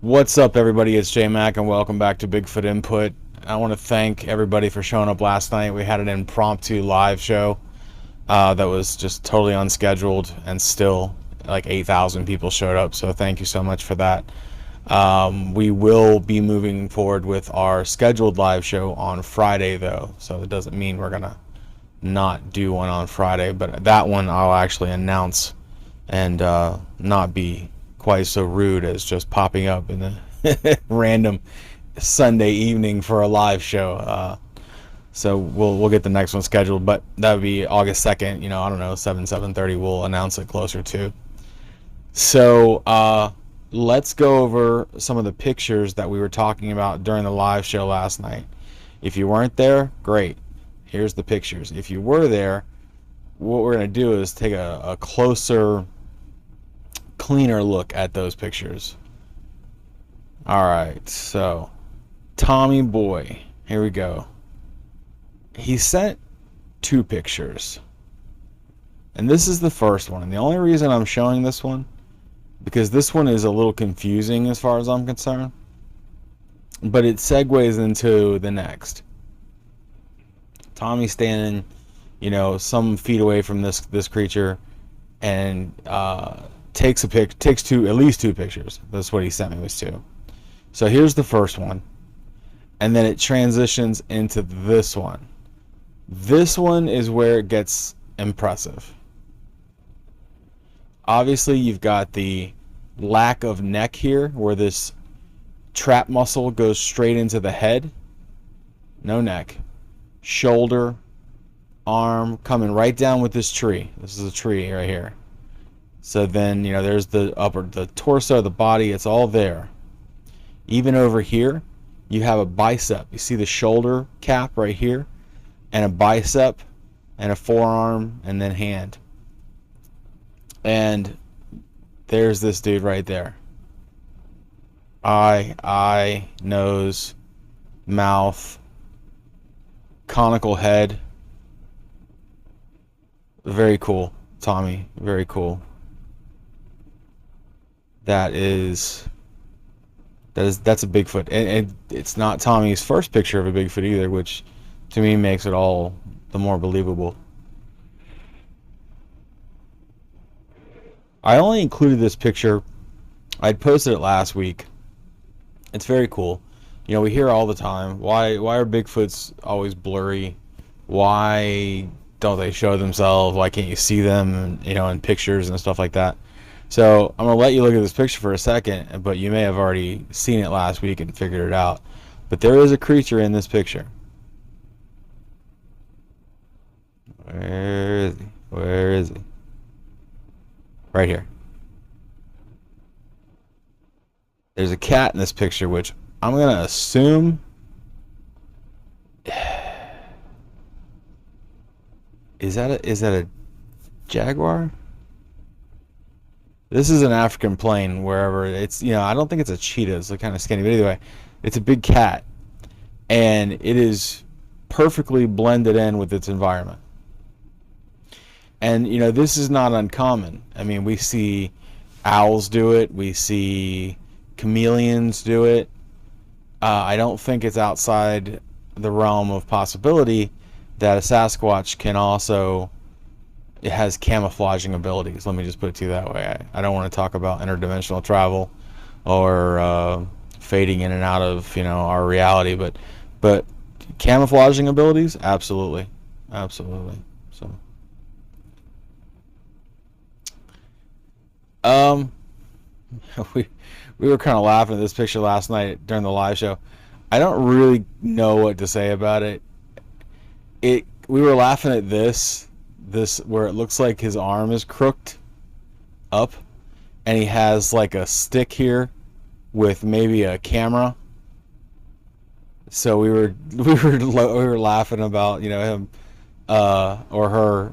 What's up, everybody? It's J Mac, and welcome back to Bigfoot Input. I want to thank everybody for showing up last night. We had an impromptu live show that was just totally unscheduled, and still like 8,000 people showed up. So thank you so much for that. We will be moving forward with our scheduled live show on Friday, though. So it doesn't mean we're gonna not do one on Friday, but that one I'll actually announce and not be quite so rude as just popping up in a random Sunday evening for a live show. So we'll get the next one scheduled, but that would be August 2nd. I don't know, 7:30. We'll announce it closer to. So let's go over some of the pictures that we were talking about during the live show last night. If you weren't there, great. Here's the pictures. If you were there, what we're going to do is take a closer, cleaner look at those pictures. Alright, so Tommy Boy, here we go. He sent two pictures, and this is the first one. And the only reason I'm showing this one, because this one is a little confusing as far as I'm concerned, but it segues into the next. Tommy standing, some feet away from this creature, and takes at least two pictures. That's what he sent me, was two. So here's the first one, and then it transitions into this one. This one is where it gets impressive. Obviously, you've got the lack of neck here, where this trap muscle goes straight into the head. No neck. Shoulder, arm, coming right down with this tree. This is a tree right here. So then, there's the torso, the body, it's all there. Even over here, you have a bicep. You see the shoulder cap right here, and a bicep, and a forearm, and then hand. And there's this dude right there. Eye, nose, mouth, conical head. Very cool, Tommy. Very cool. That's a Bigfoot, and it's not Tommy's first picture of a Bigfoot either, which to me makes it all the more believable. I only included this picture, I'd posted it last week. It's very cool. We hear all the time, why are Bigfoots always blurry? Why don't they show themselves? Why can't you see them, in pictures and stuff like that? So I'm going to let you look at this picture for a second, but you may have already seen it last week and figured it out. But there is a creature in this picture. Where is he? Where is he? Right here. There's a cat in this picture, which I'm going to assume is that a jaguar? This is an African plain, wherever it's, I don't think it's a cheetah. It's kind of skinny, but anyway, it's a big cat, and it is perfectly blended in with its environment. And this is not uncommon. I mean, we see owls do it. We see chameleons do it. I don't think it's outside the realm of possibility that a Sasquatch can also, it has camouflaging abilities. Let me just put it to you that way. I don't want to talk about interdimensional travel or fading in and out of our reality, but camouflaging abilities, absolutely. So we were kind of laughing at this picture last night during the live show. I don't really know what to say about it. We were laughing at this where it looks like his arm is crooked up, and he has like a stick here with maybe a camera. So we were laughing about him or her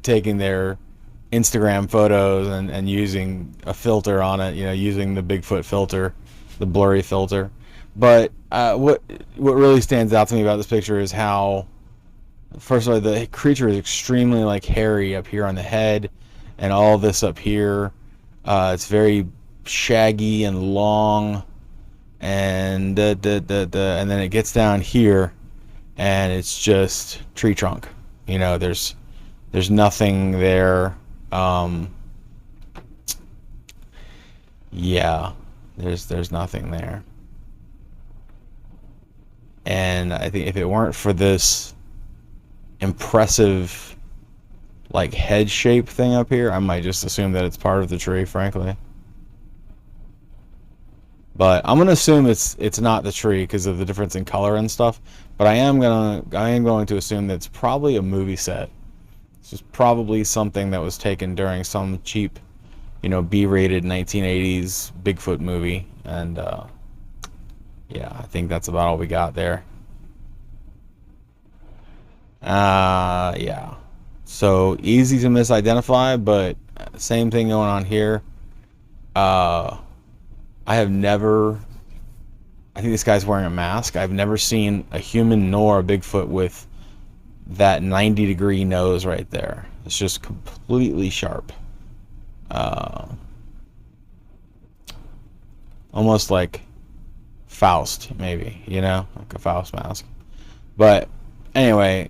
taking their Instagram photos and using a filter on it, using the Bigfoot filter, the blurry filter. But what really stands out to me about this picture is how, first of all, the creature is extremely hairy up here on the head, and all this up here. It's very shaggy and long, and and then it gets down here, and it's just tree trunk. You know, there's nothing there. Yeah, there's nothing there. And I think if it weren't for this impressive like head shape thing up here, I might just assume that it's part of the tree, frankly. But I'm gonna assume it's not the tree because of the difference in color and stuff. But I am going to assume that it's probably a movie set. It's just probably something that was taken during some cheap, you know, B-rated 1980s Bigfoot movie. And yeah, I think that's about all we got there. Yeah. So easy to misidentify, but same thing going on here. I have never, I think this guy's wearing a mask. I've never seen a human nor a Bigfoot with that 90-degree nose right there. It's just completely sharp. Almost like Faust, maybe, you know, like a Faust mask. But anyway,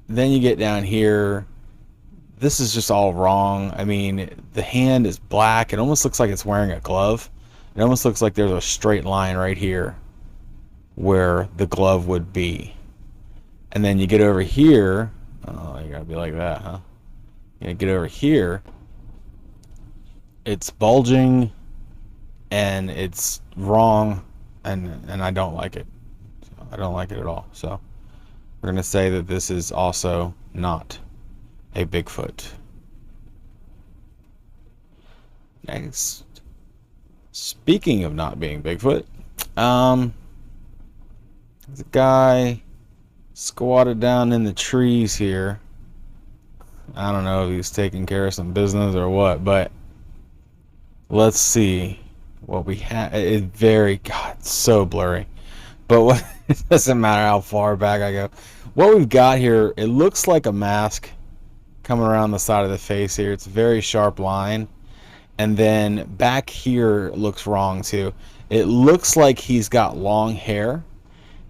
then you get down here. This is just all wrong. I mean, the hand is black. It almost looks like it's wearing a glove. It almost looks like there's a straight line right here where the glove would be. And then you get over here. Oh, you gotta be like that, huh? You get over here. It's bulging and it's wrong, and I don't like it. I don't like it at all. So we're gonna say that this is also not a Bigfoot. Next, speaking of not being Bigfoot, there's a guy squatted down in the trees here. I don't know if he's taking care of some business or what, but let's see what we have. It's very, God, so blurry. But what, it doesn't matter how far back I go. What we've got here, it looks like a mask coming around the side of the face here. It's a very sharp line. And then back here looks wrong too. It looks like he's got long hair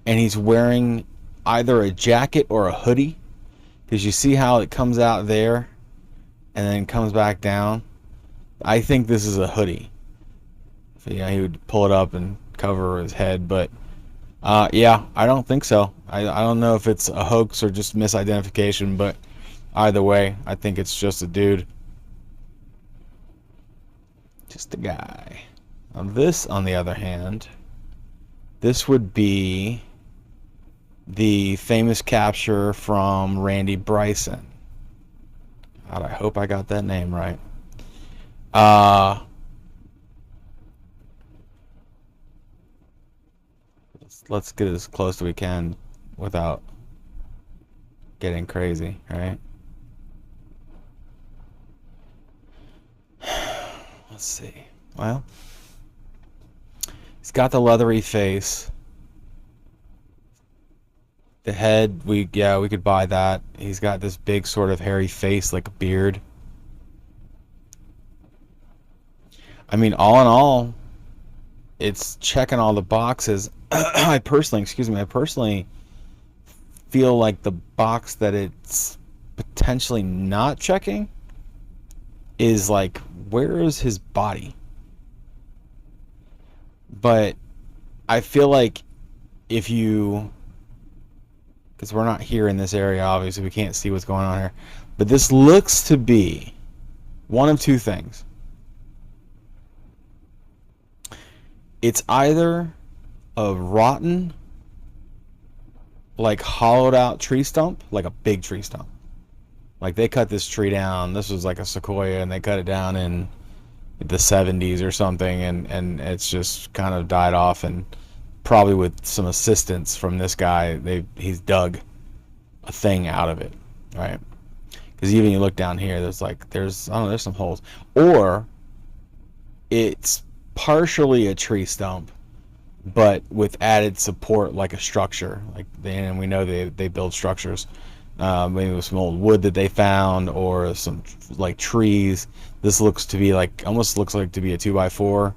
and he's wearing either a jacket or a hoodie, because you see how it comes out there and then comes back down. I think this is a hoodie. So, yeah, he would pull it up and cover his head, but yeah, I don't think so. I don't know if it's a hoax or just misidentification, but either way, I think it's just a dude. Just a guy. Now this, on the other hand, this would be the famous capture from Randy Bryson. God, I hope I got that name right. Let's get as close as we can without getting crazy, right? Let's see. Well, he's got the leathery face. The head, we could buy that. He's got this big sort of hairy face, like a beard. I mean, all in all, it's checking all the boxes. I personally feel like the box that it's potentially not checking is like, where is his body? But I feel like if you, because we're not here in this area, obviously we can't see what's going on here, but this looks to be one of two things. It's either a rotten, like hollowed out tree stump, like a big tree stump. Like they cut this tree down. This was like a sequoia, and they cut it down in the 70s or something, and it's just kind of died off. And probably with some assistance from this guy, he's dug a thing out of it, right? Because even you look down here, there's I don't know, there's some holes. Or it's partially a tree stump, but with added support, like a structure. And we know they build structures. Maybe it was some old wood that they found, or some like trees. This looks to be like, almost looks like to be a 2x4,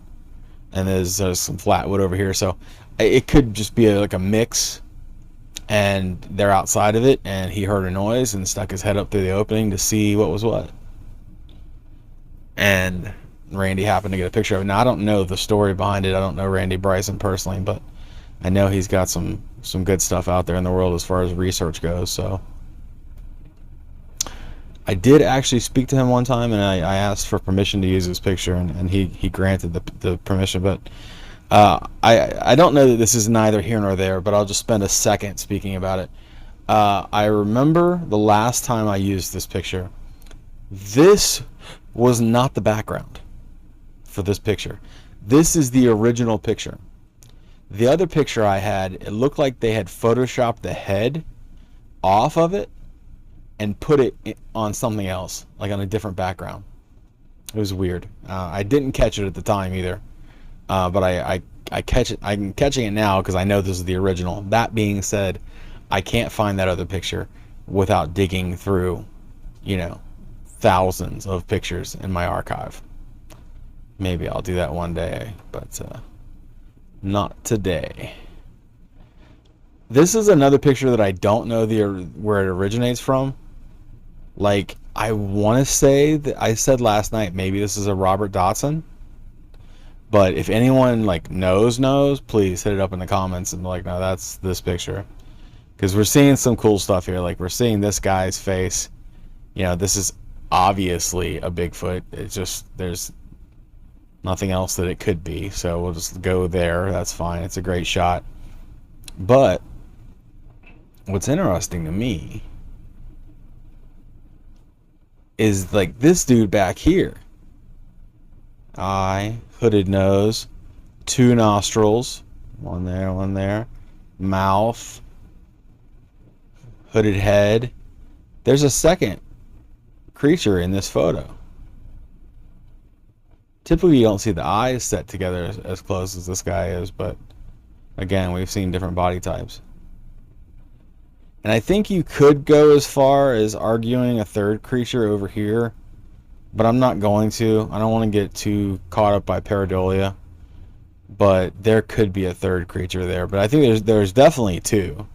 and there's some flat wood over here. So it could just be like a mix, and they're outside of it, and he heard a noise and stuck his head up through the opening to see what was what. And Randy happened to get a picture of it. Now, I don't know the story behind it. I don't know Randy Bryson personally, but I know he's got some good stuff out there in the world as far as research goes. So I did actually speak to him one time, and I asked for permission to use his picture, and he granted the permission. But I don't know that this is neither here nor there, but I'll just spend a second speaking about it. I remember the last time I used this picture. This was not the background for this picture. This is the original picture. The other picture I had, it looked like they had photoshopped the head off of it and put it on something else, like on a different background. It was weird. I didn't catch it at the time either, but I'm catching it now because I know this is the original. That being said, I can't find that other picture without digging through, thousands of pictures in my archive. Maybe I'll do that one day, but not today. This is another picture that I don't know where it originates from. Like, I want to say that I said last night maybe this is a Robert Dotson, but if anyone knows, please hit it up in the comments and be like, no, that's this picture, because we're seeing some cool stuff here. Like, we're seeing this guy's face. This is obviously a Bigfoot. It's just, there's nothing else that it could be, so we'll just go there. That's fine. It's a great shot. But what's interesting to me is this dude back here. Eye, hooded nose, 2 nostrils, one there, mouth, hooded head. There's a second creature in this photo. Typically you don't see the eyes set together as close as this guy is, but again, we've seen different body types. And I think you could go as far as arguing a third creature over here, but I'm not going to. I don't want to get too caught up by pareidolia, but there could be a third creature there. But I think there's definitely 2.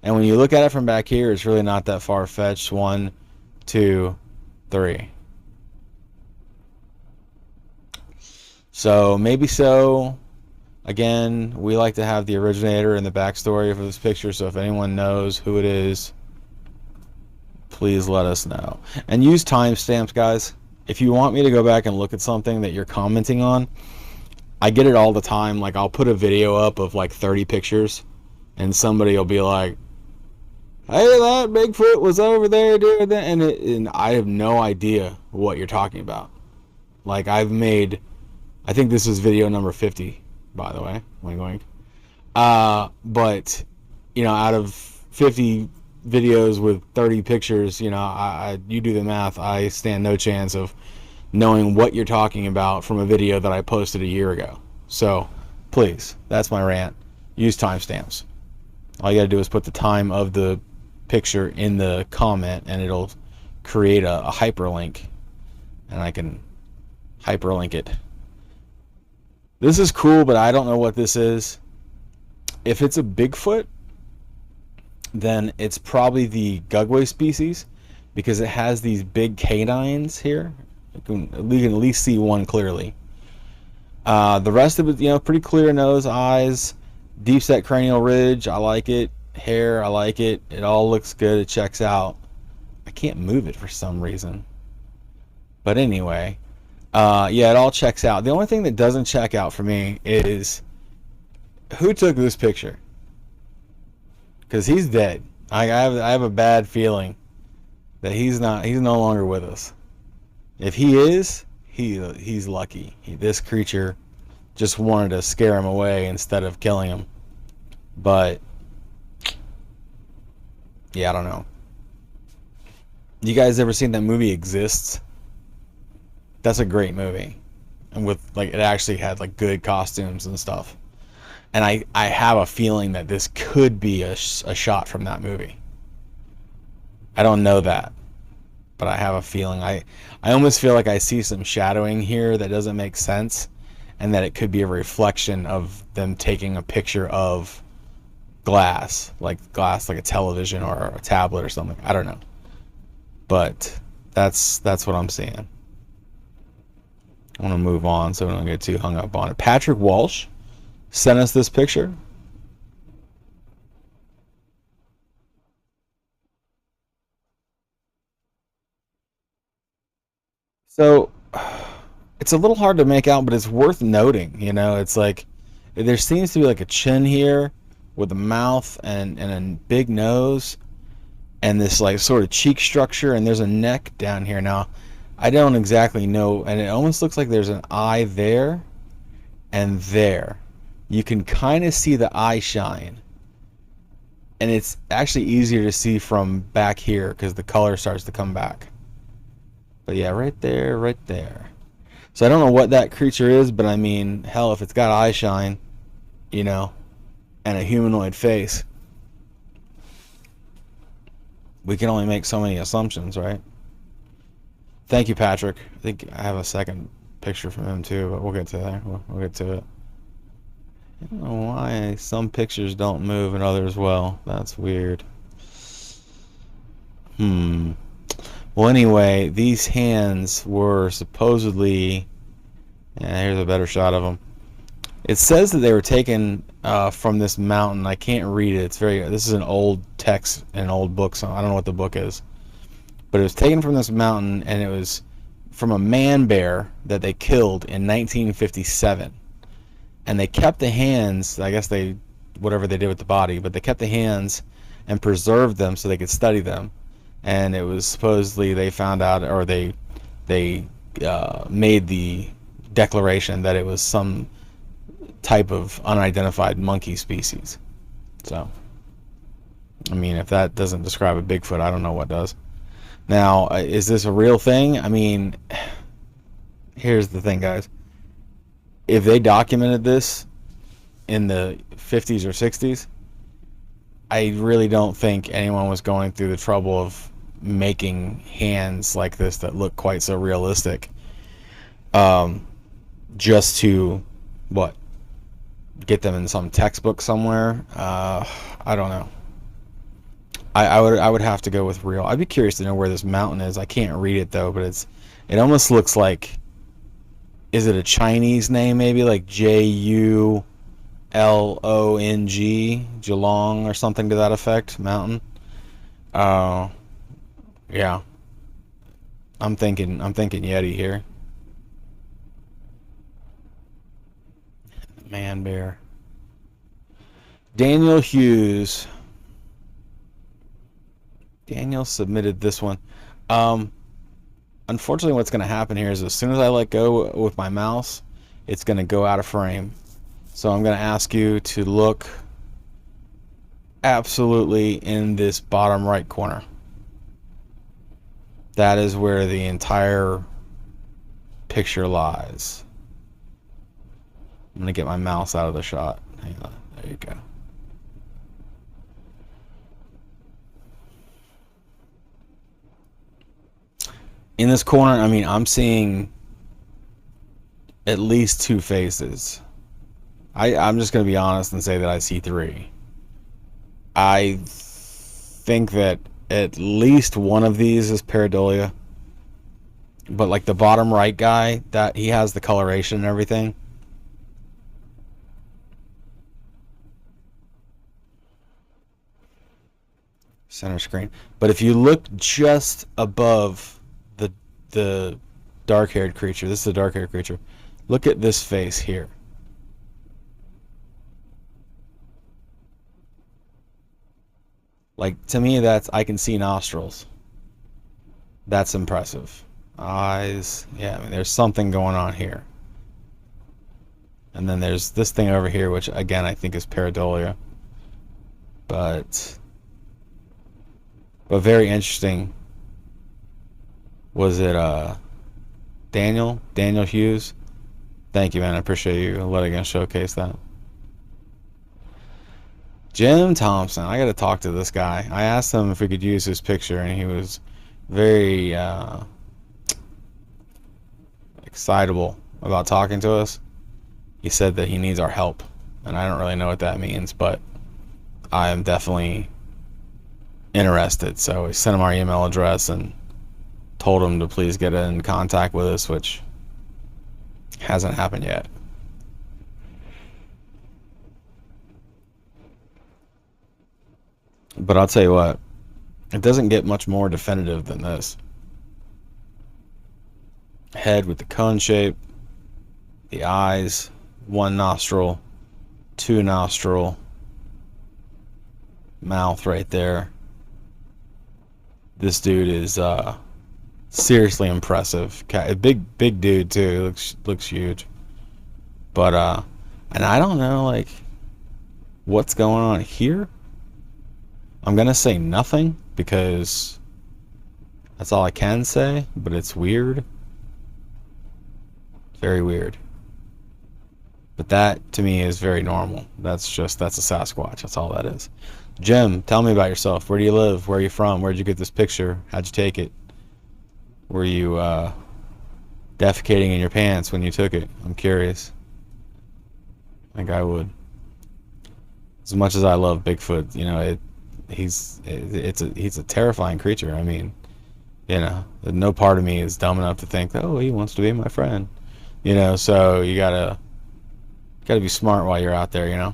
And when you look at it from back here, it's really not that far-fetched. 1, 2, 3. So maybe so. Again, we like to have the originator and the backstory for this picture, so if anyone knows who it is, please let us know. And use timestamps, guys. If you want me to go back and look at something that you're commenting on, I get it all the time. Like, I'll put a video up of 30 pictures, and somebody will be like, hey, that Bigfoot was over there doing that, and I have no idea what you're talking about. Like, I think this is video number 50, by the way. Wink, wink. But, out of 50 videos with 30 pictures, you do the math. I stand no chance of knowing what you're talking about from a video that I posted a year ago. So, please, that's my rant. Use timestamps. All you gotta do is put the time of the picture in the comment, and it'll create a hyperlink, and I can hyperlink it. This is cool, but I don't know what this is. If it's a Bigfoot, then it's probably the Gugway species, because it has these big canines here. You can at least see one clearly. The rest of it, pretty clear nose, eyes, deep set cranial ridge. I like it. Hair, I like it. It all looks good. It checks out. I can't move it for some reason. But anyway, yeah, it all checks out. The only thing that doesn't check out for me is who took this picture. Because he's dead. I have a bad feeling that he's no longer with us. If he is, he's lucky. This creature just wanted to scare him away instead of killing him. But yeah, I don't know. You guys ever seen that movie Exists? That's a great movie. And with it actually had good costumes and stuff. And I have a feeling that this could be a shot from that movie. I don't know that, but I have a feeling. I almost feel like I see some shadowing here that doesn't make sense, and that it could be a reflection of them taking a picture of glass like a television or a tablet or something. I don't know, but that's what I'm seeing. I want to move on so we don't get too hung up on it. Patrick Walsh sent us this picture. So it's a little hard to make out, but it's worth noting. You know, it's like there seems to be like a chin here with a mouth and a big nose and this like sort of cheek structure, and there's a neck down here. Now, I don't exactly know, and it almost looks like there's an eye there and there. You can kind of see the eye shine, and it's actually easier to see from back here because the color starts to come back. But yeah, right there, right there. So I don't know what that creature is, but I mean, hell, if it's got eye shine, you know, and a humanoid face, we can only make so many assumptions, right? Thank you, Patrick. I think I have a second picture from him too, but we'll get to that. We'll get to it. I don't know why some pictures don't move and others will. That's weird. Well, anyway, these hands were supposedly... Yeah, here's a better shot of them. It says that they were taken from this mountain. I can't read it. This is an old text in an old book, so I don't know what the book is. But it was taken from this mountain, and it was from a man bear that they killed in 1957. And they kept the hands, I guess whatever they did with the body, but they kept the hands and preserved them so they could study them. And it was supposedly they found out, or they made the declaration that it was some type of unidentified monkey species. So, I mean, if that doesn't describe a Bigfoot, I don't know what does. Now, is this a real thing? I mean, here's the thing, guys. If they documented this in the 50s or 60s, I really don't think anyone was going through the trouble of making hands like this that look quite so realistic, just to, what, get them in some textbook somewhere. I don't know. I would have to go with real. I'd be curious to know where this mountain is. I can't read it though, but it almost looks like, is it a Chinese name maybe, like Julong, Geelong or something to that effect, mountain. Yeah. I'm thinking Yeti here. Man bear. Daniel Hughes. Daniel submitted this one. Unfortunately, what's going to happen here is as soon as I let go with my mouse, it's going to go out of frame. So I'm going to ask you to look absolutely in this bottom right corner. That is where the entire picture lies. I'm going to get my mouse out of the shot. Hang on. There you go. In this corner, I mean, I'm seeing at least two faces. I'm just going to be honest and say that I see three. I think that at least one of these is pareidolia. But like the bottom right guy, that he has the coloration and everything. Center screen. But if you look just above the dark-haired creature, this is a dark-haired creature. Look at this face here. Like, to me, I can see nostrils. That's impressive. Eyes. Yeah, I mean, there's something going on here. And then there's this thing over here, which, again, I think is pareidolia. But very interesting. Was it Daniel Hughes? Thank you, man. I appreciate you letting us showcase that. Jim Thompson. I got to talk to this guy. I asked him if we could use his picture, and he was very excitable about talking to us. He said that he needs our help, and I don't really know what that means, but I am definitely interested. So we sent him our email address and told him to please get in contact with us, which hasn't happened yet. But I'll tell you what, it doesn't get much more definitive than this. Head with the cone shape, the eyes, one nostril, two nostril, mouth right there. This dude is seriously impressive. A big dude too. Looks huge. But and I don't know like what's going on here. I'm gonna say nothing because that's all I can say, but it's weird. Very weird. But that to me is very normal. That's a Sasquatch. That's all that is. Jim, tell me about yourself. Where do you live? Where are you from? Where'd you get this picture? How'd you take it? Were you defecating in your pants when you took it? I'm curious. I think I would. As much as I love Bigfoot, you know, he's a terrifying creature. I mean, you know, no part of me is dumb enough to think, oh, he wants to be my friend. You know, so you gotta be smart while you're out there, you know.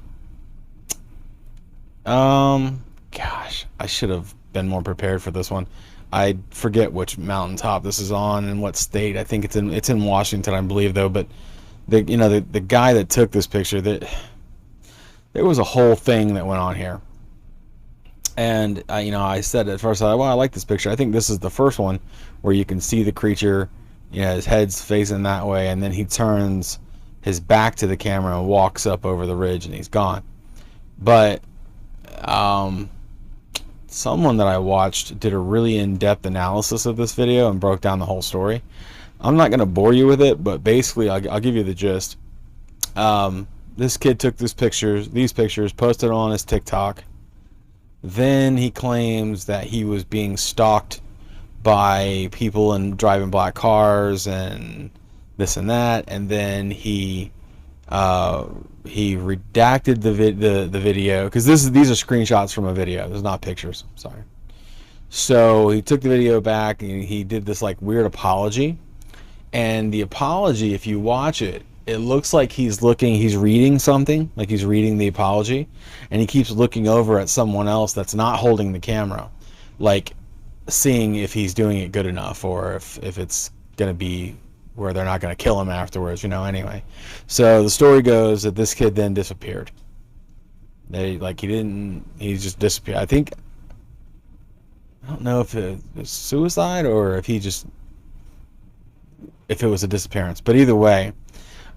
Gosh, I should have been more prepared for this one. I forget which mountaintop this is on and what state. I think it's in Washington, I believe, though. But the guy that took this picture, there was a whole thing that went on here. And I said at first, well, I like this picture. I think this is the first one where you can see the creature. You know, his head's facing that way, and then he turns his back to the camera and walks up over the ridge, and he's gone. But someone that I watched did a really in-depth analysis of this video and broke down the whole story. I'm not going to bore you with it, but basically I'll give you the gist. This kid took these pictures, posted on his TikTok. Then he claims that he was being stalked by people and driving black cars and this and that, and then he redacted the video because these are screenshots from a video. There's not pictures. I'm sorry. So he took the video back and he did this like weird apology. And the apology, if you watch it, it looks like he's reading something, like he's reading the apology, and he keeps looking over at someone else that's not holding the camera, like seeing if he's doing it good enough or if it's going to be where they're not going to kill him afterwards, anyway. So the story goes that this kid then disappeared. He just disappeared. I don't know if it was suicide or if it was a disappearance, but either way,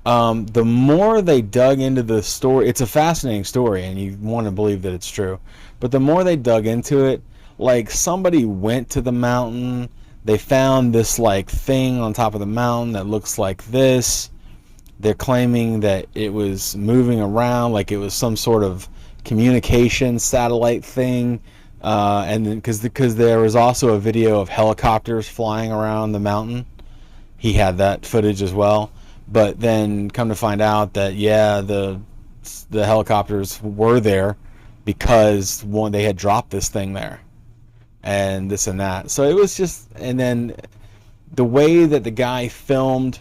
the more they dug into the story, it's a fascinating story and you want to believe that it's true, but the more they dug into it, like somebody went to the mountain, they found this like thing on top of the mountain that looks like this. They're claiming that it was moving around like it was some sort of communication satellite thing, and then because there was also a video of helicopters flying around the mountain. He had that footage as well, but then come to find out that the helicopters were there because they had dropped this thing there and this and that. So it was just, and then the way that the guy filmed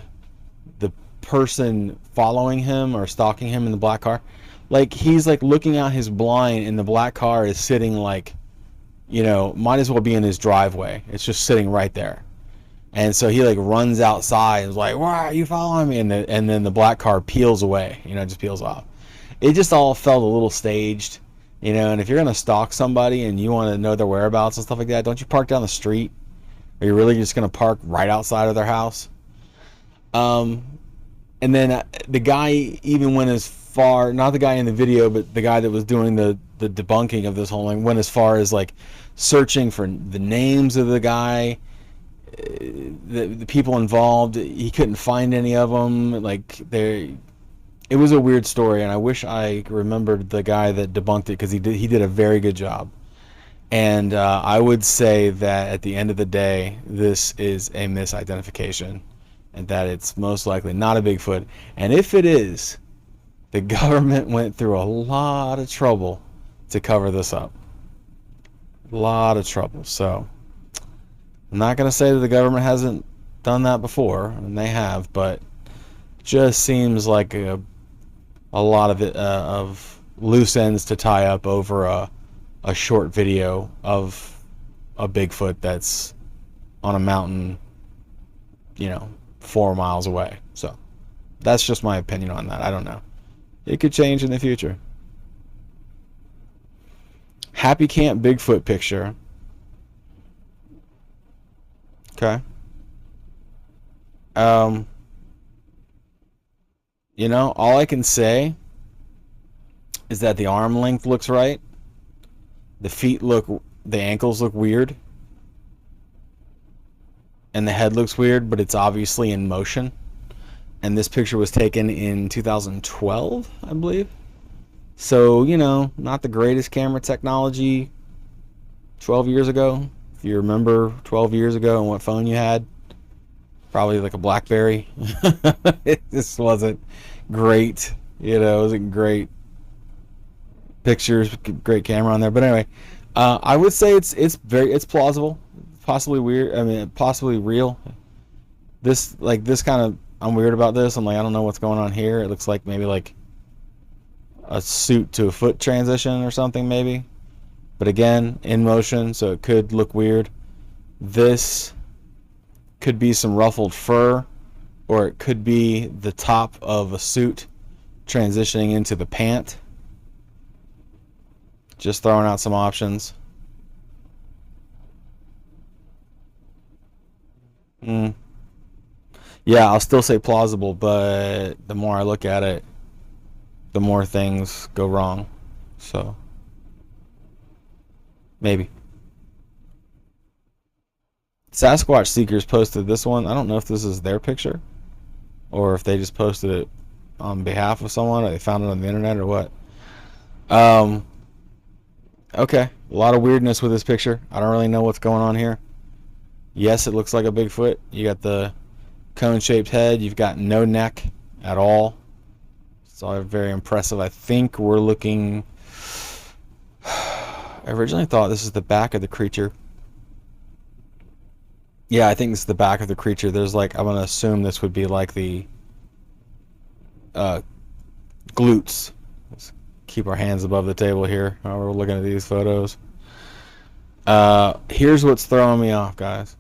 the person following him or stalking him in the black car, like he's like looking out his blind and the black car is sitting like, might as well be in his driveway. It's just sitting right there. And so he like runs outside and is like, why are you following me? And then the black car peels away, just peels off. It just all felt a little staged, and if you're going to stalk somebody and you want to know their whereabouts and stuff like that, don't you park down the street? Are you really just going to park right outside of their house? And then the guy even went as far, not the guy in the video, but the guy that was doing the debunking of this whole thing, went as far as like searching for the names of the guy, the people involved. He couldn't find any of them. Like it was a weird story, and I wish I remembered the guy that debunked it, because he did a very good job. And I would say that at the end of the day, this is a misidentification, and that it's most likely not a Bigfoot. And if it is, the government went through a lot of trouble to cover this up. A lot of trouble. So I'm not going to say that the government hasn't done that before, and they have, but just seems like a lot of it of loose ends to tie up over a short video of a Bigfoot that's on a mountain, 4 miles away. So that's just my opinion on that. I don't know. It could change in the future. Happy Camp Bigfoot picture. Okay. All I can say is that the arm length looks right. The ankles look weird. And the head looks weird, but it's obviously in motion. And this picture was taken in 2012, I believe. So, not the greatest camera technology 12 years ago. If you remember 12 years ago and what phone you had, probably like a BlackBerry. It just wasn't great. It wasn't great pictures, great camera on there. But anyway, I would say it's plausible, possibly weird. I mean, possibly real. This kind of, I'm weird about this. I'm like, I don't know what's going on here. It looks like maybe like a suit to a foot transition or something, maybe. But again, in motion, so it could look weird. This could be some ruffled fur, or it could be the top of a suit transitioning into the pant. Just throwing out some options. Yeah, I'll still say plausible, but the more I look at it, the more things go wrong. So, maybe. Sasquatch Seekers posted this one. I don't know if this is their picture, or if they just posted it on behalf of someone, or they found it on the internet, or what. Okay, a lot of weirdness with this picture. I don't really know what's going on here. Yes, it looks like a Bigfoot. You got the cone-shaped head. You've got no neck at all. It's all very impressive. I think we're looking... I originally thought this is the back of the creature. Yeah, I think this is the back of the creature. There's I'm going to assume this would be like the glutes. Let's keep our hands above the table here while we're looking at these photos. Here's what's throwing me off, guys.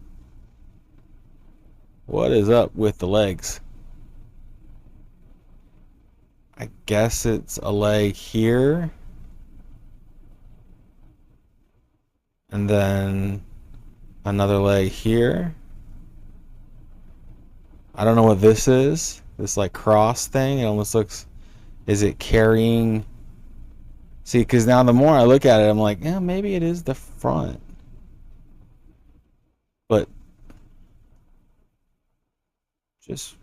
What is up with the legs? I guess it's a leg here. And then another leg here. I don't know what this is. This cross thing. It almost looks... Is it carrying... See, because now the more I look at it, I'm like, yeah, maybe it is the front. But... Just...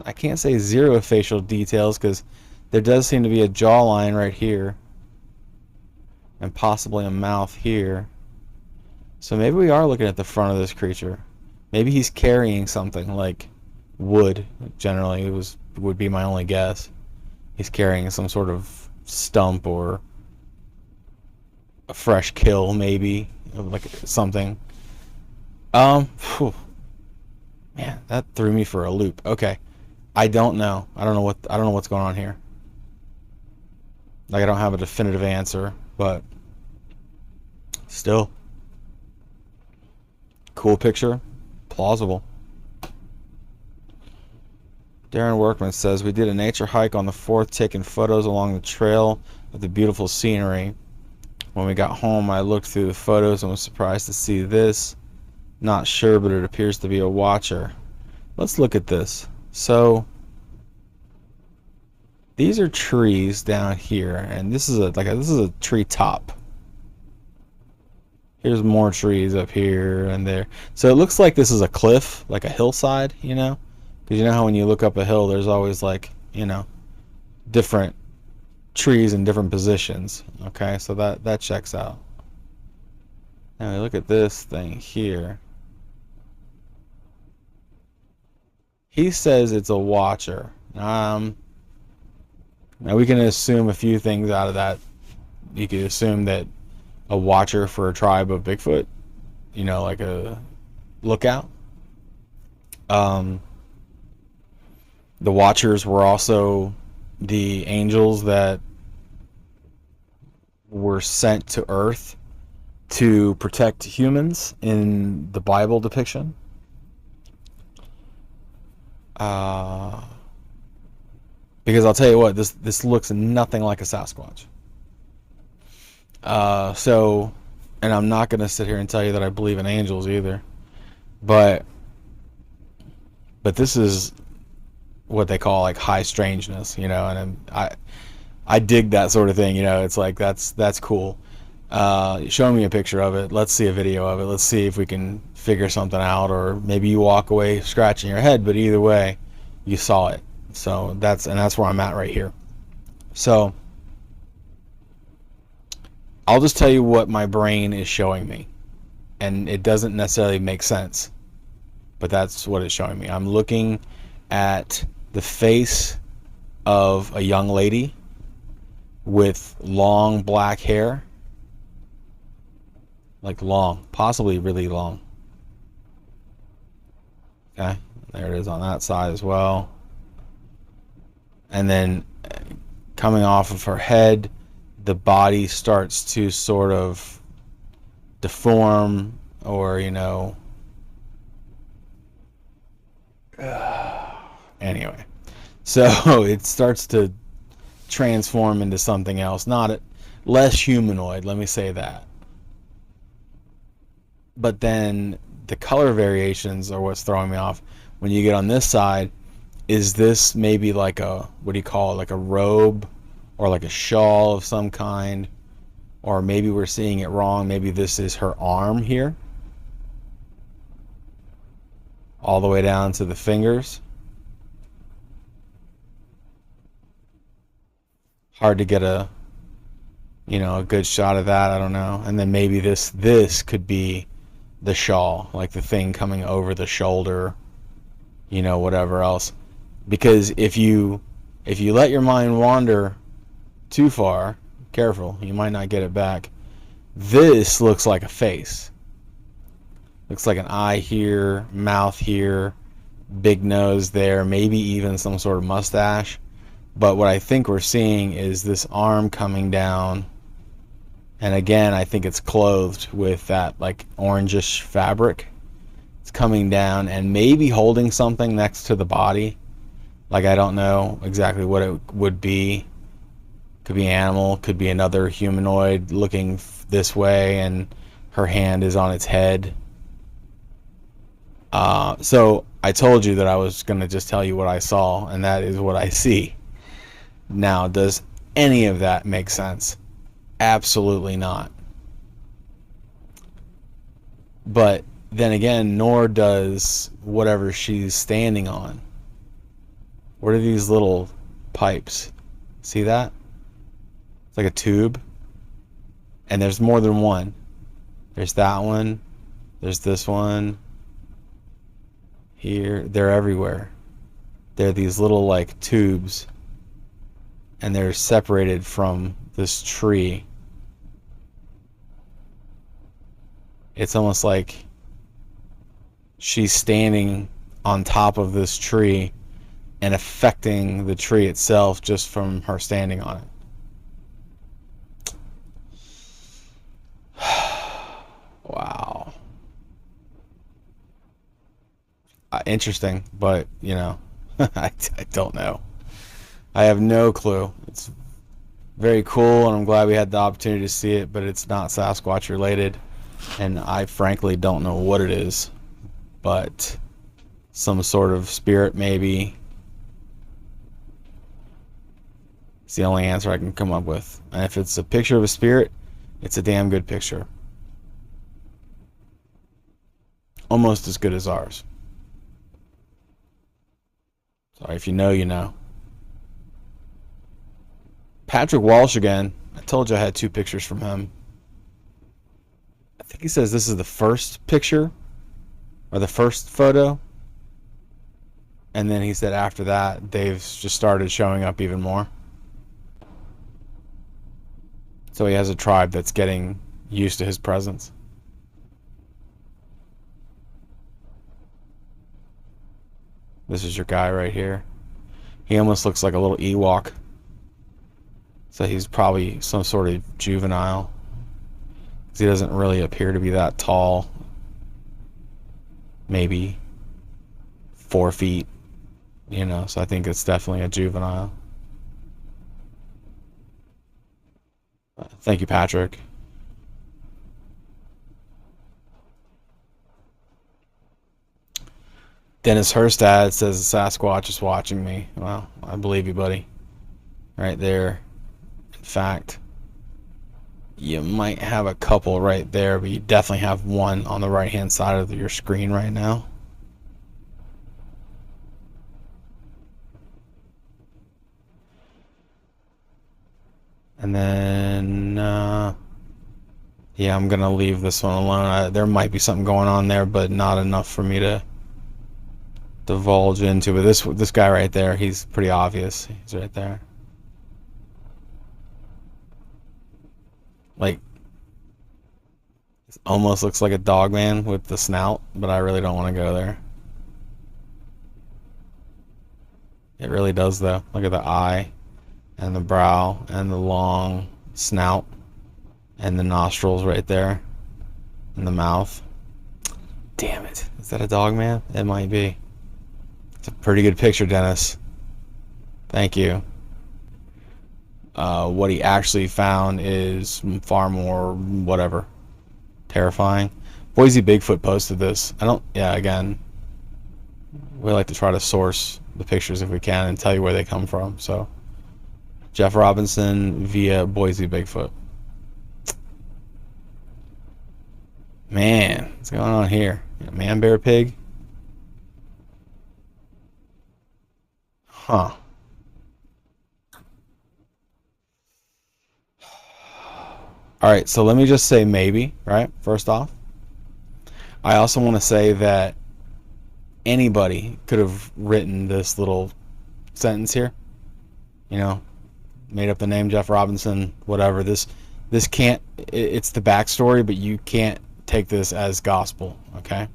I can't say zero facial details, because there does seem to be a jawline right here. And possibly a mouth here. So maybe we are looking at the front of this creature. Maybe he's carrying something like wood. Generally, would be my only guess. He's carrying some sort of stump or a fresh kill, maybe, like something. Whew. Man, that threw me for a loop. Okay, I don't know. I don't know what's going on here. I don't have a definitive answer, but still. Cool picture. Plausible. Darren Workman says, we did a nature hike on the 4th, taking photos along the trail of the beautiful scenery. When we got home, I looked through the photos and was surprised to see this. Not sure, but it appears to be a watcher. Let's look at this. So, these are trees down here, and this is a tree top. Here's more trees up here and there. So it looks like this is a cliff, like a hillside, Because you know how when you look up a hill, there's always different trees in different positions. Okay, so that checks out. Now we look at this thing here. He says it's a watcher. Now we can assume a few things out of that. You could assume that a watcher for a tribe of Bigfoot, like a lookout. The watchers were also the angels that were sent to Earth to protect humans in the Bible depiction. Because I'll tell you what, this looks nothing like a Sasquatch. And I'm not going to sit here and tell you that I believe in angels either, but this is what they call like high strangeness, and I dig that sort of thing. It's like that's cool. Show me a picture of it. Let's see a video of it. Let's see if we can figure something out, or maybe you walk away scratching your head, but either way, you saw it. So that's where I'm at right here. So I'll just tell you what my brain is showing me, and it doesn't necessarily make sense, but that's what it's showing me. I'm looking at the face of a young lady with long black hair, like long, possibly really long. Okay, there it is on that side as well. And then coming off of her head, the body starts to sort of deform, or anyway, so it starts to transform into something else, not less humanoid, let me say that. But then the color variations are what's throwing me off. When you get on this side, is this maybe like a, what do you call it, like a robe or like a shawl of some kind? Or maybe we're seeing it wrong. Maybe this is her arm here, all the way down to the fingers. Hard to get a good shot of that. I don't know. And then maybe this could be the shawl, like the thing coming over the shoulder, whatever else. Because if you let your mind wander too far, careful, you might not get it back. This looks like a face. Looks like an eye here, mouth here, big nose there, maybe even some sort of mustache. But what I think we're seeing is this arm coming down. And again, I think it's clothed with that like orangish fabric. It's coming down and maybe holding something next to the body. Like, I don't know exactly what it would be. Could be animal, could be another humanoid looking this way, and her hand is on its head. So I told you that I was going to just tell you what I saw, and that is what I see. Now, does any of that make sense? Absolutely not. But then again, nor does whatever she's standing on. What are these little pipes? See that? It's like a tube. And there's more than one. There's that one. There's this one. Here. They're everywhere. They're these little like tubes. And they're separated from this tree. It's almost like she's standing on top of this tree and affecting the tree itself just from her standing on it. Wow. Interesting, but I don't know. I have no clue. It's very cool, and I'm glad we had the opportunity to see it, but it's not Sasquatch related, and I frankly don't know what it is, but some sort of spirit maybe. It's the only answer I can come up with. And if it's a picture of a spirit, it's a damn good picture. Almost as good as ours. Sorry, if you know, you know. Patrick Walsh again. I told you I had 2 pictures from him. I think he says this is the first picture or the first photo. And then he said after that, they've just started showing up even more. So he has a tribe that's getting used to his presence. This is your guy right here. He almost looks like a little Ewok. So he's probably some sort of juvenile. He doesn't really appear to be that tall. Maybe 4 feet. You know, so I think it's definitely a juvenile. Thank you, Patrick. Dennis Herstad says the Sasquatch is watching me. Well, I believe you, buddy. Right there. In fact, you might have a couple right there, but you definitely have one on the right-hand side of your screen right now. And then, yeah, I'm going to leave this one alone. There might be something going on there, but not enough for me to divulge into. But this guy right there, he's pretty obvious. He's right there. Like, it almost looks like a Dogman with the snout, but I really don't want to go there. It really does, though. Look at the eye and the brow and the long snout and the nostrils right there and the mouth. Damn it. Is that a Dogman? It might be. It's a pretty good picture, Dennis. Thank you. What he actually found is far more, whatever, terrifying. Boise Bigfoot posted this. Again, we like to try to source the pictures if we can and tell you where they come from. So, Jeff Robinson via Boise Bigfoot. Man, what's going on here? Man, bear, pig? Huh. All right, so let me just say maybe, right? First off, I also want to say that anybody could have written this little sentence here. You know, made up the name Jeff Robinson, whatever. This can't, it's the backstory, but you can't take this as gospel, okay?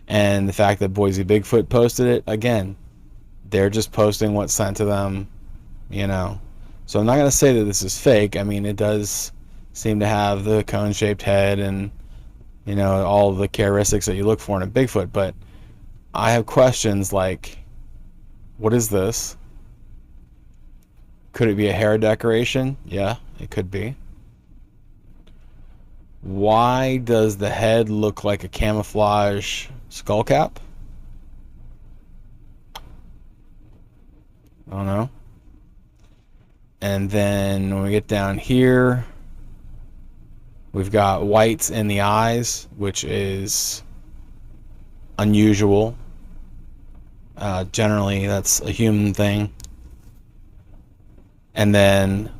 And the fact that Boise Bigfoot posted it, again, they're just posting what's sent to them, you know. So I'm not going to say that this is fake. I mean, it does seem to have the cone-shaped head and, you know, all the characteristics that you look for in a Bigfoot, but I have questions like, what is this? Could it be a hair decoration? Yeah, it could be. Why does the head look like a camouflage skull cap? I don't know. And then when we get down here, we've got whites in the eyes, which is unusual. Generally, that's a human thing. And then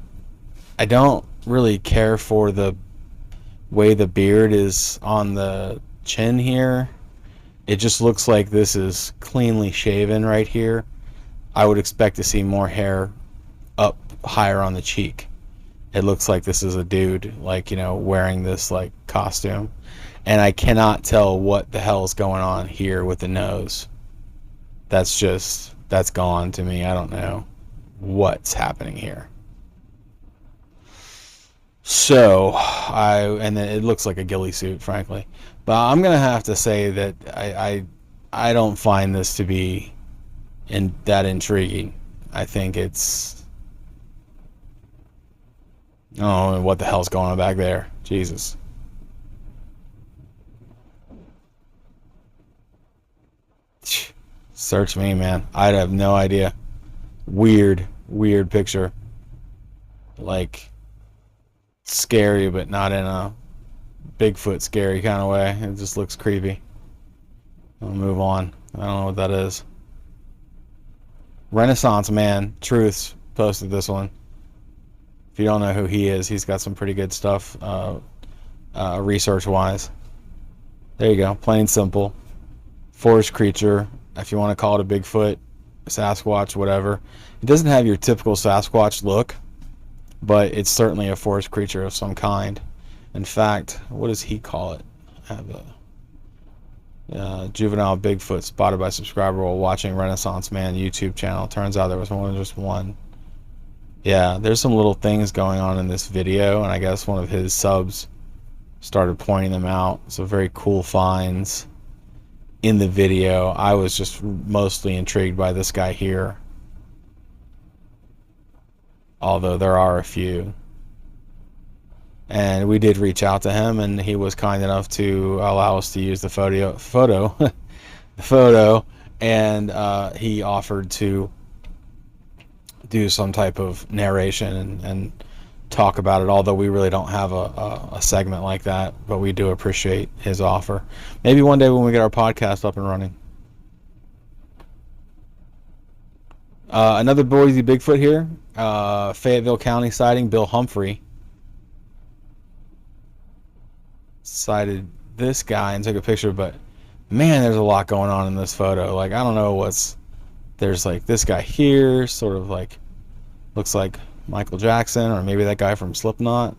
I don't really care for the way the beard is on the chin here. It just looks like this is cleanly shaven right here. I would expect to see more hair up higher on the cheek. It looks like this is a dude, like, you know, wearing this like costume. And I cannot tell what the hell is going on here with the nose. That's gone to me. I don't know what's happening here. So, and then it looks like a ghillie suit, frankly. But I'm going to have to say that I don't find this to be that intriguing. I think it's, oh, what the hell's going on back there? Jesus. Search me, man. I'd have no idea. Weird picture. Like, scary, but not in a Bigfoot scary kind of way. It just looks creepy. I'll move on. I don't know what that is. Renaissance Man Truths posted this one. If you don't know who he is, he's got some pretty good stuff research-wise. There you go, plain and simple. Forest creature, if you want to call it a Bigfoot, Sasquatch, whatever. It doesn't have your typical Sasquatch look, but it's certainly a forest creature of some kind. In fact, what does he call it? I have a juvenile Bigfoot spotted by subscriber while watching Renaissance Man YouTube channel. Turns out there was more than just one. Yeah, there's some little things going on in this video, and I guess one of his subs started pointing them out. So very cool finds in the video. I was just mostly intrigued by this guy here, although there are a few. And we did reach out to him, and he was kind enough to allow us to use the photo, and he offered to do some type of narration and talk about it, although we really don't have a segment like that, but we do appreciate his offer. Maybe one day when we get our podcast up and running. Another Boise Bigfoot here. Fayetteville County sighting. Bill Humphrey sighted this guy and took a picture, but man, there's a lot going on in this photo. Like, I don't know there's like this guy here, sort of like, looks like Michael Jackson, or maybe that guy from Slipknot.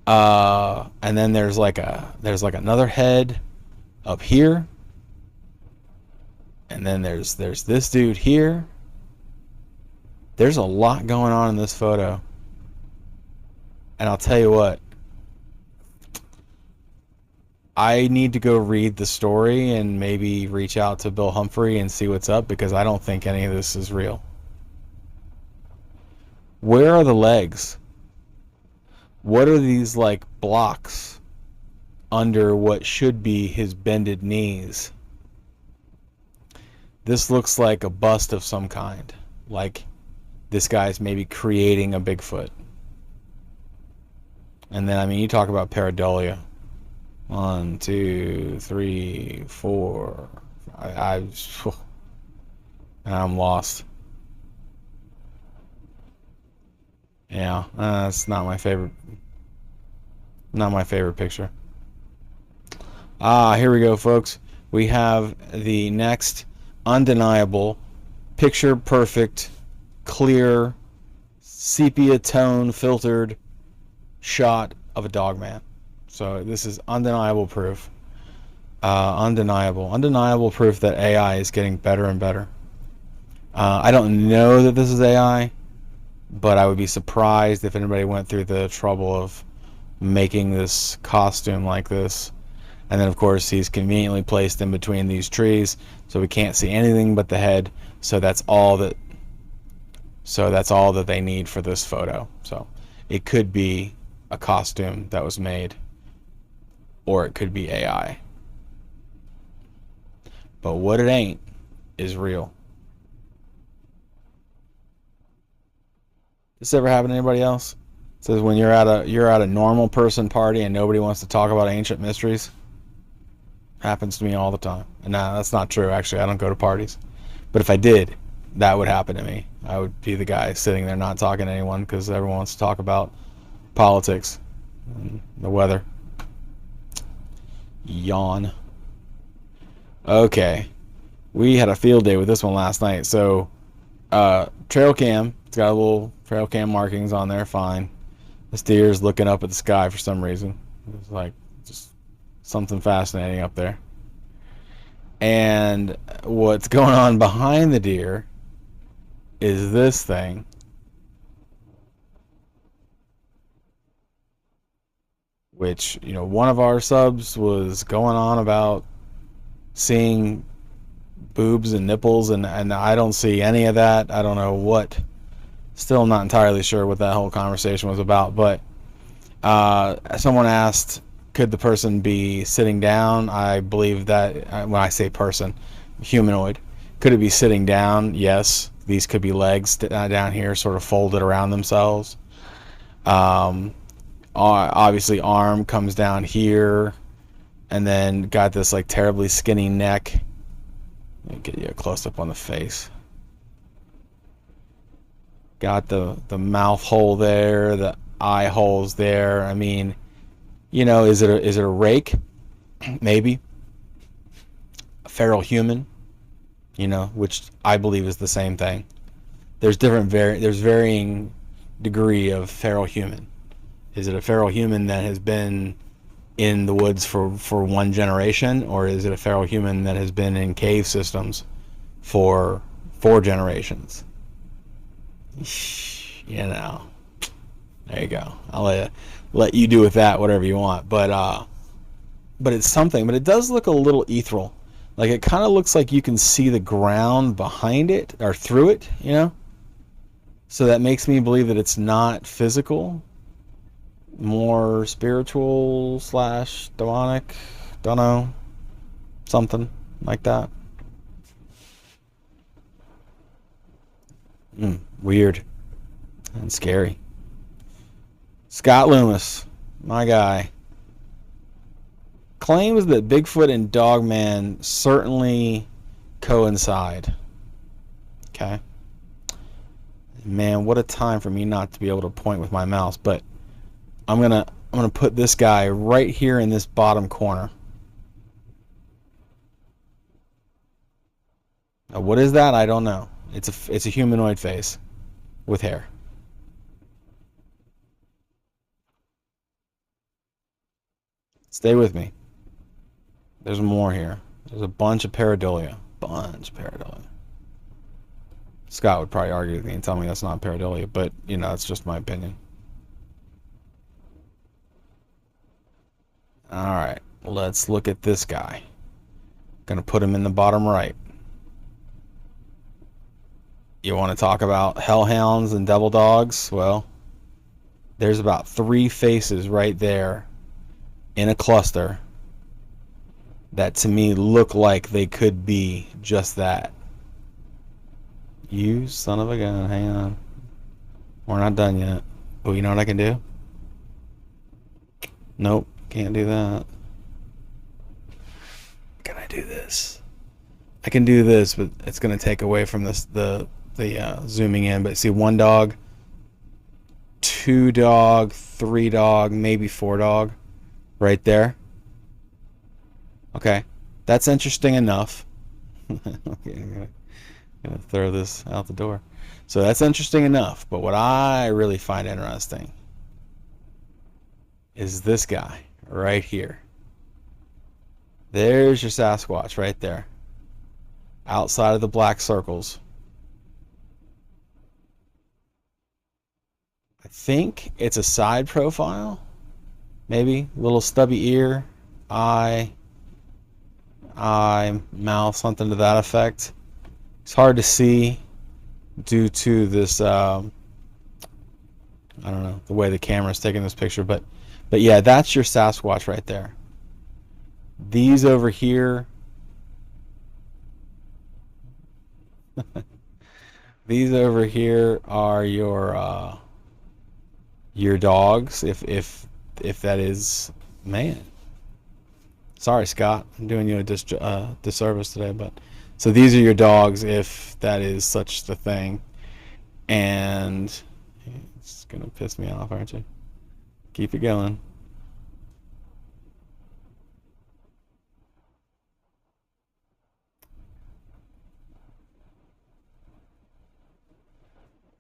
And then there's like another head up here, and then there's this dude here. There's a lot going on in this photo, and I'll tell you what, I need to go read the story and maybe reach out to Bill Humphrey and see what's up, because I don't think any of this is real. Where are the legs? What are these like blocks under what should be his bended knees? This looks like a bust of some kind. Like this guy's maybe creating a Bigfoot. And then, I mean, you talk about pareidolia. 1, 2, 3, 4. I'm lost. Yeah, that's not my favorite. Not my favorite picture. Here we go, folks. We have the next undeniable, picture perfect, clear, sepia tone filtered shot of a Dogman. So this is undeniable proof. Undeniable proof that AI is getting better and better. I don't know that this is AI, but I would be surprised if anybody went through the trouble of making this costume like this. And then, of course, he's conveniently placed in between these trees, so we can't see anything but the head. So that's all that they need for this photo. So it could be a costume that was made, or it could be AI. But what it ain't is real. This ever happen to anybody else? It says when you're at a normal person party and nobody wants to talk about ancient mysteries. Happens to me all the time. And nah, that's not true. Actually, I don't go to parties. But if I did, that would happen to me. I would be the guy sitting there not talking to anyone because everyone wants to talk about politics and the weather. Yawn. Okay. We had a field day with this one last night. So, trail cam. It's got a little trail cam markings on there. Fine. This deer's looking up at the sky for some reason. It's like just something fascinating up there. And what's going on behind the deer is this thing. Which, you know, one of our subs was going on about seeing boobs and nipples, and I don't see any of that. I don't know what. Still not entirely sure what that whole conversation was about, but someone asked, could the person be sitting down? I believe that, when I say person, humanoid, could it be sitting down? Yes. These could be legs down here sort of folded around themselves. Obviously arm comes down here, and then got this like terribly skinny neck. Let me get you a close up on the face. Got the mouth hole there, the eye holes there. I mean, you know, is it a rake? Maybe. A feral human, you know, which I believe is the same thing. There's there's varying degree of feral human. Is it a feral human that has been in the woods for one generation, or is it a feral human that has been in cave systems for 4 generations? You know, there you go. I'll let you do with that whatever you want. But it's something. But it does look a little ethereal. Like, it kind of looks like you can see the ground behind it or through it, you know? So that makes me believe that it's not physical, more spiritual / demonic, don't know, something like that. Weird and scary. Scott Loomis, my guy, claims that Bigfoot and Dogman certainly coincide. Okay. Man, what a time for me not to be able to point with my mouse, but I'm gonna put this guy right here in this bottom corner. Now, what is that? I don't know. It's a humanoid face with hair. Stay with me. There's more here. There's a bunch of pareidolia. Scott would probably argue with me and tell me that's not pareidolia, but, you know, it's just my opinion. Alright, let's look at this guy. Gonna put him in the bottom right. You want to talk about hellhounds and devil dogs? Well, there's about 3 faces right there in a cluster that to me look like they could be just that. You son of a gun, hang on. We're not done yet. Oh, you know what I can do? Nope, can't do that. Can I do this? I can do this, but it's going to take away from this the zooming in. But see, 1 dog, 2 dog, 3 dog, maybe 4 dog right there. Okay, that's interesting enough. Okay, I'm gonna throw this out the door. So that's interesting enough, but what I really find interesting is this guy right here. There's your Sasquatch right there, outside of the black circles. I think it's a side profile, maybe little stubby ear, eye, mouth, something to that effect. It's hard to see due to this I don't know, the way the camera's taking this picture, but yeah, that's your Sasquatch right there. These over here these over here are your dogs, if that is, man. Sorry, Scott, I'm doing you a disservice today, but so these are your dogs, if that is such the thing. And it's gonna piss me off, aren't you? Keep it going.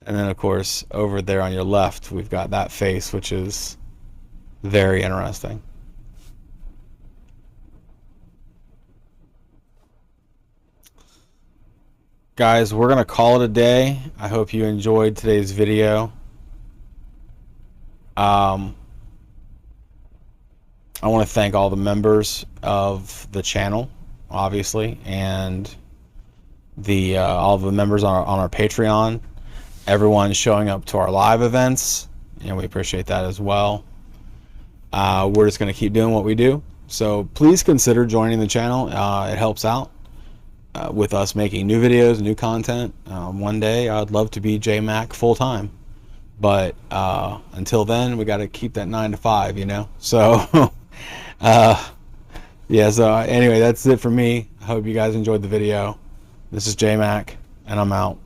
And then, of course, over there on your left, we've got that face, which is very interesting. Guys, we're going to call it a day. I hope you enjoyed today's video. I want to thank all the members of the channel, obviously, and all the members on our Patreon. Everyone showing up to our live events, and we appreciate that as well. We're just going to keep doing what we do. So please consider joining the channel. It helps out with us making new videos, new content. One day I'd love to be JMac full time, but until then we got to keep that 9 to 5, you know. So yeah, so anyway, that's it for me. I hope you guys enjoyed the video. This is JMac, and I'm out.